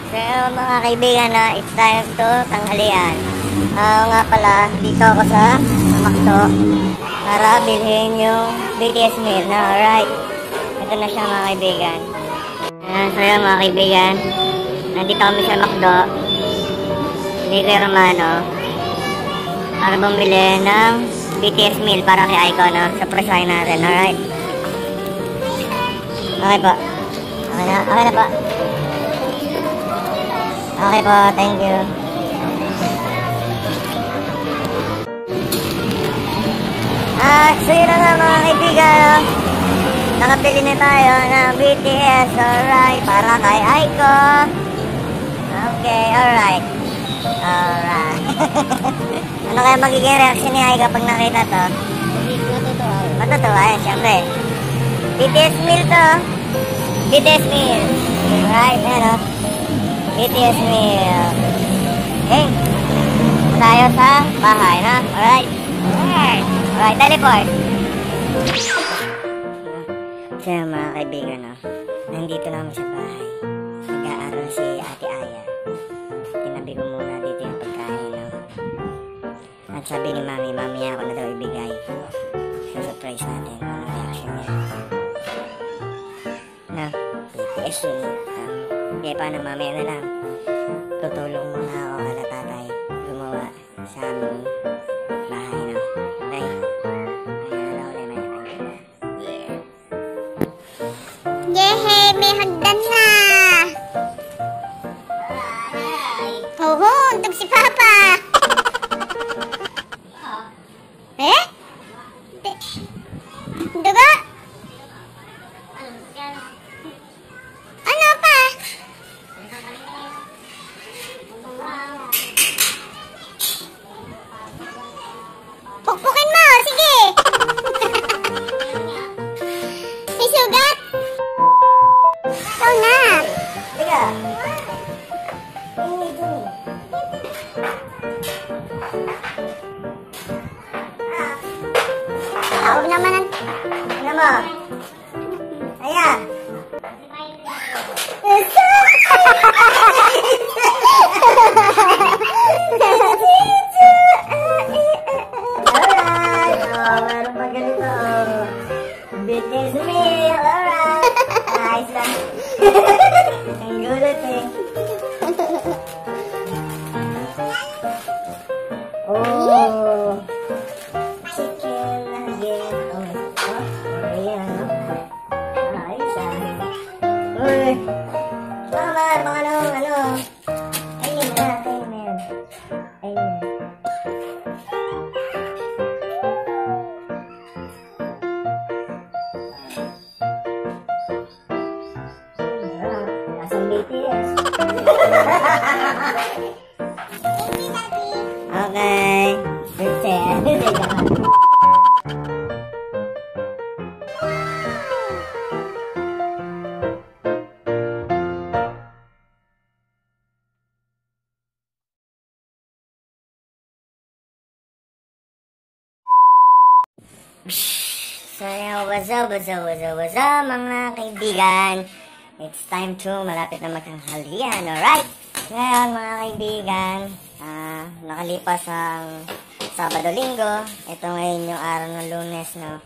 So mga kaibigan na, it's time to tanghalian. Nga pala, dito ako sa McDo para bilhin yung BTS meal na, alright. Ito na siya mga kaibigan. So yun mga kaibigan, nandito kami sa McDo dito yung Romano para bumili ng BTS meal para kay Icon, no? Sa presyo natin, alright. Okay po. Okay na po. Okay po, thank you. So yun na nga mga kaibigan, nakabili na tayo ng BTS, alright, para kay Aiko. Okay, alright. Ano kaya magiging reaction ni Aiko pag nakita to? Matutuwa yan, syempre. BTS meal to. BTS meal. Alright, ano? BTS meal. Okay. Tayo sa bahay, na? Alright. Alright, teleport. So mga kaibigan, no? Nandito naman sa bahay. Nag-aaral si Ate Aya. Tinabi ko muna dito yung pagkain, no? At sabi ni Mami, mamaya ako na daw ibigay. So surprise natin ang reaction niya. Na, BTS yun. Okay, paano mamaya na lang? Tutulong muna ako kala tatay gumawa sa aming bahay, no? Okay? Yehey! May hagdan na! Hoho! Untog si Papa! Eh? Duga? Ano pa? Pukpukin mo! Sige! May sugat? Ikaw na! Tiga! Tawag naman ang... Ano mo? Ayan! Alright! Meron pa ganito. BTS meal! Alright! Nice lang. Ang gulat eh. Oh! Chicken nugget. Oh, ayan. Ayos ah. Uy! Baka ano. Ayun na. Ayun. Lasang BTS. Okay. So yeah, what's up mga kaibigan? It's time to malapit na magtanghalian, alright? Ngayon mga kaibigan, nakalipas ang Sabado-Linggo. Ito ngayon yung araw ng Lunes, no?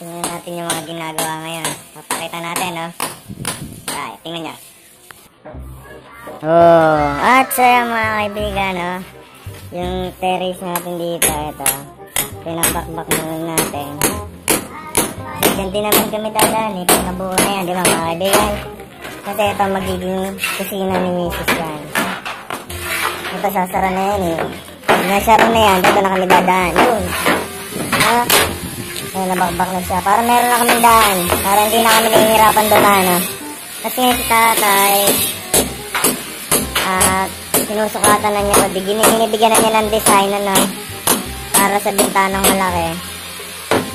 Tingnan natin yung mga ginagawa ngayon. Papakita natin, no? Alright, tingnan nyo. Oh, at so mga kaibigan, no? Yung terrace natin dito, ito. Pinabakbak naman natin. Diyan din naman kami dadaan, pag nabuo na yan, di ba mga kaibigan? Kasi ito magiging kusina ni Mrs. yan. Ito sasara na yan eh. Pag nasara na yan, dito na kami dadaan. Yun. Ha? Ayun, nabakbak na siya. Para meron na kami daan. Para hindi na kami nahihirapan doon na, no? Kasi nga si tatay, sinusukatan na niya. Binibigyan na niya ng design, ano? Para sa bintanang malaki.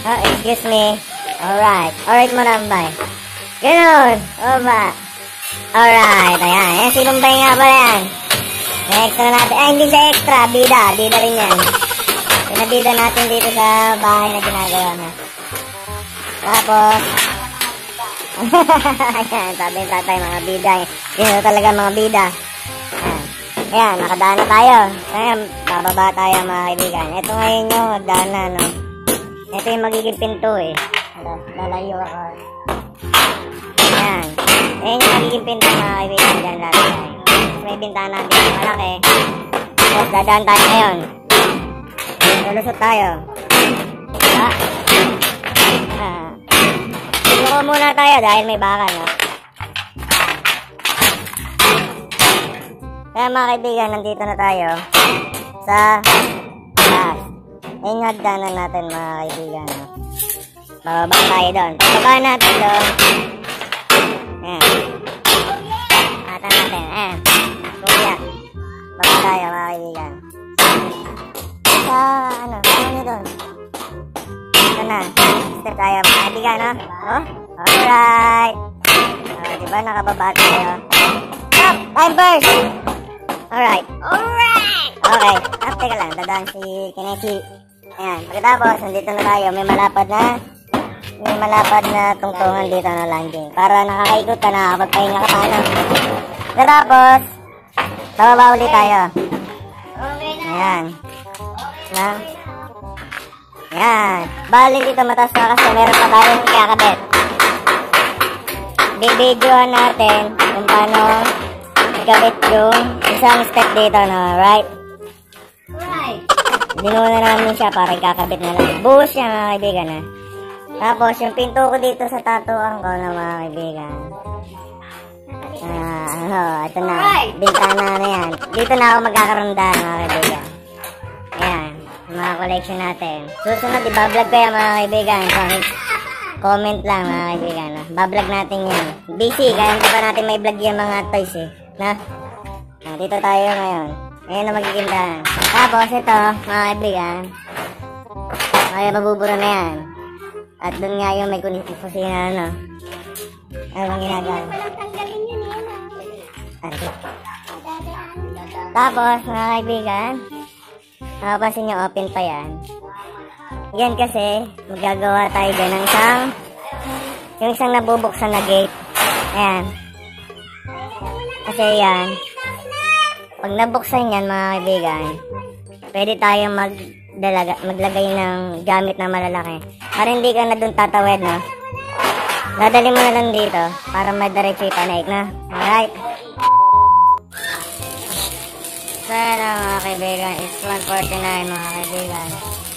Oh, excuse me. Alright. Alright, Marambay. Ganun. O ba? Alright. Ayan. Ayan, si Lumbay nga pala yan. Extra natin. Ay, hindi siya extra. Bida. Bida rin yan. Pinabida natin dito sa bahay na ginagawa na. Tapos, ayan, sabi ng tatay, mga bida. Yun talaga mga bida. Ayan, nakadaan na tayo. Ayan, bababa tayo mga kaibigan. Ito ngayon yung hagdan na, no? Ito yung magiging pinto eh. Lalayo ako. Ayan. Ayan yung magiging pinto mga kaibigan. Diyan natin tayo. May bintana dito malaki. Tapos dadaan tayo ngayon. Lulusot tayo. Suko muna tayo dahil may baka, no? Kaya mga kaibigan, nandito na tayo sa taas. Ayun yung hagdanan natin mga kaibigan, no? Bababa tayo doon. Bababa natin doon. Ayan. Ata natin. Ayan. Kuya. Baba tayo mga kaibigan. Sa ano? Ano nyo doon? Ito na. Step tayo mga kaibigan, no? Oh? Alright. Diba nakababa tayo? Stop! Time burst! Alright. Okay. Teka lang. Dadaan si Kinechi. Ayan. Pagkatapos, nandito na tayo. May malapad na tungtungan dito na landing. Para nakakaikot ka na kapag pahinga ka paano. Pagkatapos, bababa ulit tayo. Ayan. Ayan. Bali dito mataas na kasi meron pa tayong kakabit. Bibidyohan natin kung paano ikabit yung isang step dito, no? Right? Dinuna namin siya para ikakabit na lang. Buhos siya mga kaibigan, ha? Tapos yung pinto ko dito sa tatuan ko na mga kaibigan. Ito na. Bintana na yan. Dito na ako magkakaroondahan mga kaibigan. Ayan. Mga collection natin. Susunod, ibablog ko yan mga kaibigan. Comment lang mga kaibigan. Bablog natin yan. Busy, kaya hindi pa natin may vlog yung mga toys eh. Dito tayo ngayon. Ngayon na magiging dahan. Tapos ito, mga kaibigan. Kaya mabubura na yan. At doon nga yung may kusina, ano. Ano bang ginagawa? Tapos, mga kaibigan, nakapansin nyo, open pa yan. Yan kasi, magagawa tayo dyan ng yung isang nabubuksan na gate. Ayan. Kasi yan, pag nabuksan yan, mga kaibigan, pwede tayong maglagay ng gamit na malalaki. Para hindi ka na dun tatawid, no? Dadali mo na lang dito para madiretso yung panaik na. Alright. So, mga kaibigan, it's 1:49 mga kaibigan.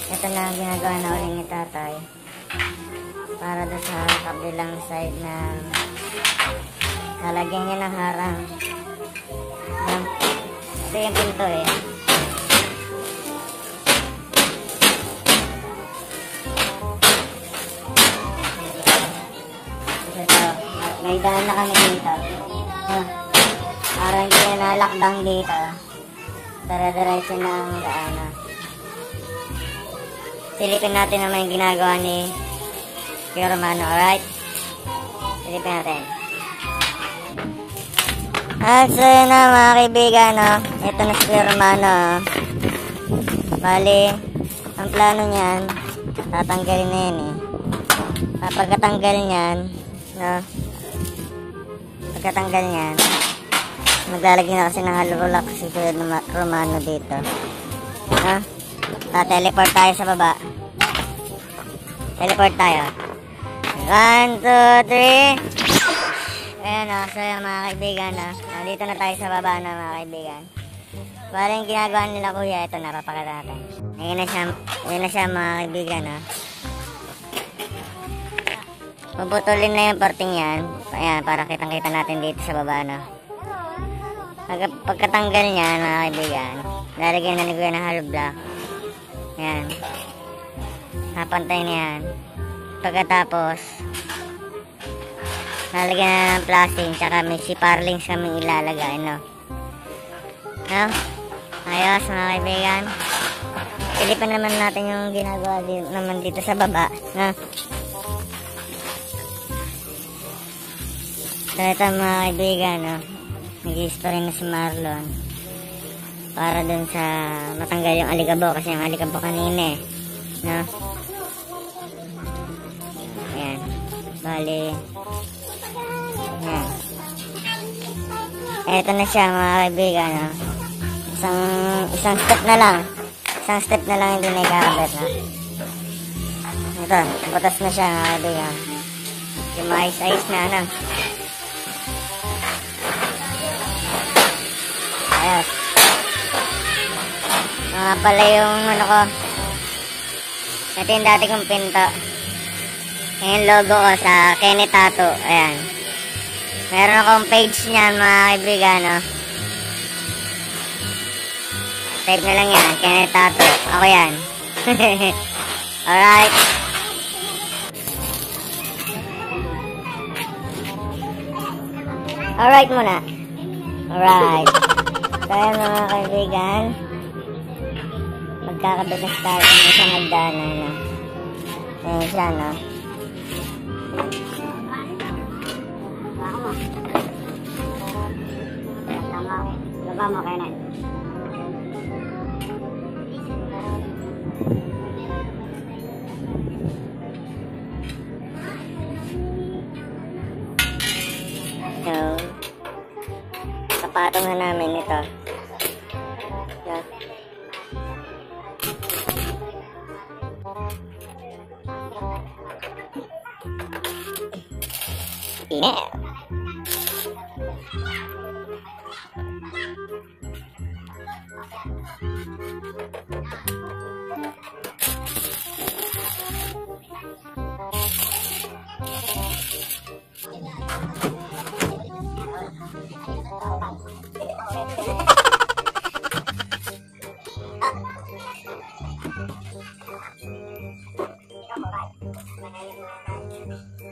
Ito na ang ginagawa na uling ni tatay. Para doon sa kabilang side na lalagyan niya ng harang. Ito yung pinto eh. May daan na kami dito. Para hindi na na-lockdown dito. Tara-diretso na ang daan. Silipin natin naman yung ginagawa ni Kuya Romano, alright? Silipin natin. At so yun na mga kaibigan, no? Ito na si Kuya Romano. Bali, ang plano niyan, tatanggalin na yan eh. Pagkatanggal niyan, no? Pagkatanggal niyan, maglalagay na kasi ng halulak si Kuya Romano dito. No? Teleport tayo sa baba. Teleport tayo. 1, 2, 3. Ayan o. So yung mga kaibigan na. Nandito na tayo sa baba na mga kaibigan. Parang yung ginagawa nila kuya. Ito na. Papakita natin. Ayan na siya mga kaibigan na. Puputulin na yung parting yan. Ayan. Para kitang-kita natin dito sa baba na. Pagkatanggal niya mga kaibigan. Lalagyan na ni kuya ng hollow block. Ayan. Napantay na yan. Pagkatapos, lalagyan na ng plastic. Tsaka may siparlings kami ilalagay, no? No? Ayos, mga kaibigan. Pilipan naman natin yung ginagawa naman dito sa baba, no? So, ito mga kaibigan, no? Nag-history na si Marlon. Para dun sa matanggal yung alikabo. Kasi yung alikabo kanina eh. No? Ayan. Bali. Ayan. Eto na siya mga kaibigan. No? Isang step na lang. Isang step na lang hindi na ikakabit na. Ito, butas na siya mga kaibigan. Yung maayos-ayos na ano. Ayos. Mga pala yung ano ko. Ito yung dati kong pinto. Yung logo ko sa Kenny Tattoo. Ayan. Meron akong page niyan mga kaibigan. No? Type na lang yan. Kenny Tattoo. Ako yan. Alright. Alright muna. Alright. So ayan mga kaibigan. Magkakabit na tayo ng isang hagdanan. No? Ayan siya, no? Laba mo kayo na. So, kapatungan namin ito. Yeah. Yeah.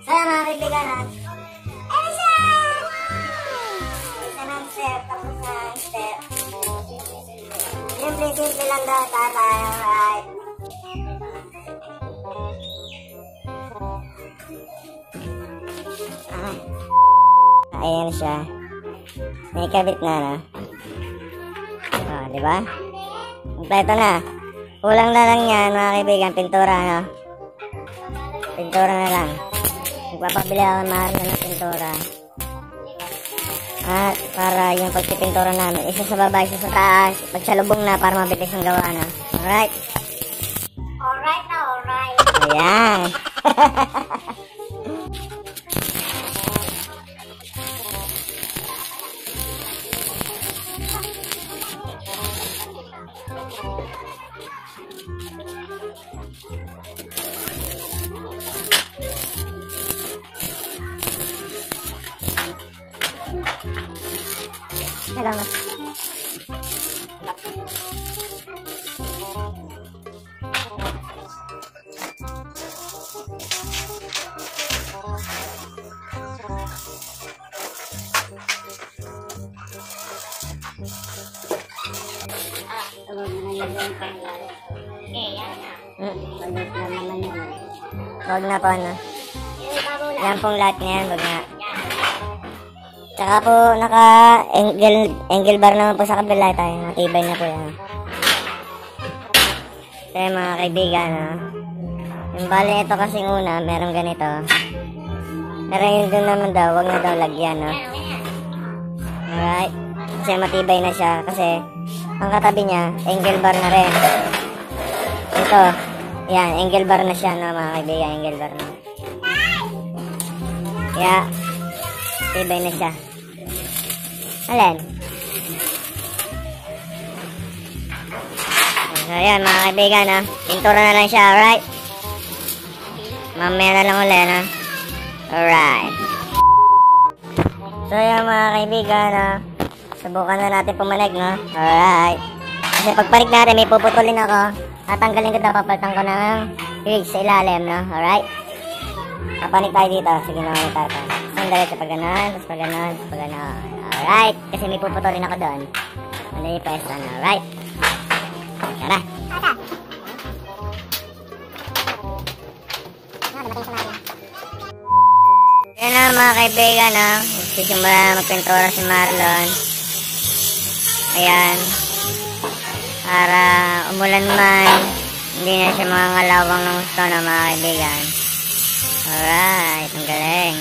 Saya mga kaibigan ha. Ano siya? Isa ng step, tapos na step. Simple lang daw tatay, alright. Ayan siya. May kabit na, no? Oh, di ba? Kompleto na. Kulang na lang yan, mga kaibigan, pintura, no? Pintura na lang. Magpapabili ako ng pintura. At para yung pagpipintura namin, isa sa baba, isa sa taas, pagsalubong na para mabilis ang gawa, no? Alright? Alright na, alright. Ayan. Salamat. Wag na po, ano. Yan pong lahat na yan, wag na. Tsaka po, naka-angle bar naman po sa kabila tayo. Matibay na po yan. Kaya mga kaibigan, no? Yung bali ito kasing una, merong ganito. Pero yun doon naman daw, wag na daw lagyan, no? Alright. Kasi matibay na siya. Kasi, ang katabi niya, angle bar na rin. Ito. Yan, angle bar na siya, no, mga kaibigan. Angle bar na. Yeah. Tibay na siya. Alin? So, ayan, mga kaibigan, no? Pintura na lang siya, alright? Mamaya na lang ulit, no? Alright. So, ayan, mga kaibigan, no? Subukan na natin pumanig, no? Alright. Kasi pagpanig natin, may puputulin ako. Tatanggalin ko na, papalitan ko ng rig sa ilalim, no? Alright? Papanig tayo dito. Sige na, ulit tayo. Sandali sa pag-ganon, tapos pag-ganon, tapos pag-ganon. Alright? Kasi may puputulin ako doon. Ano yung pwesto, no? Alright? Tara! Yan na, mga kaibigan, no? Magsisimula magpintura si Marlon. Ayan. Para umulan man, hindi na siya mga ngalawang ng gusto na, mga kaibigan. Alright, ang galing.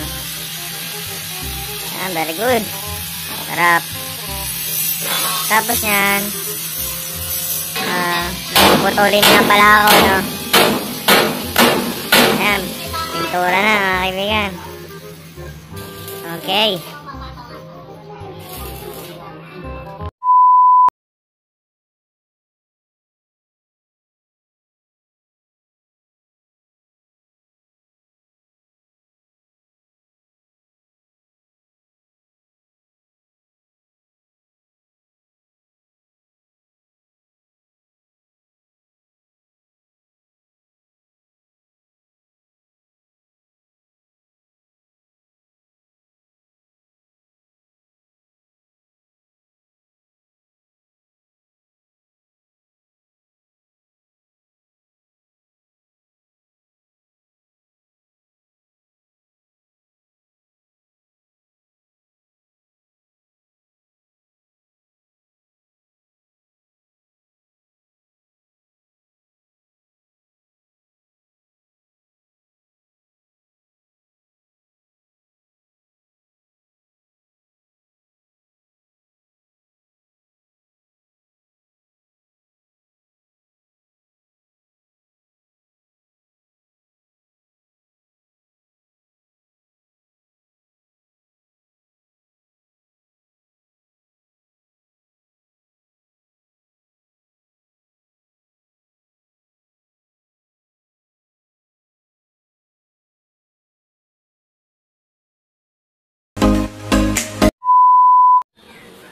Very good. Sarap. Tapos yan, puputulin na pala ako, no? Ayan, pintura na mga kaibigan. Okay.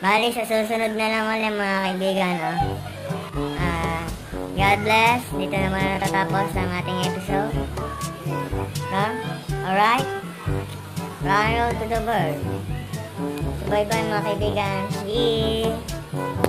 Bali, sa susunod na lang ulit mga kaibigan, no? God bless. Dito naman natatapos ang ating episode. No? Alright? Round to the bird. So, bye-bye mga kaibigan. See you.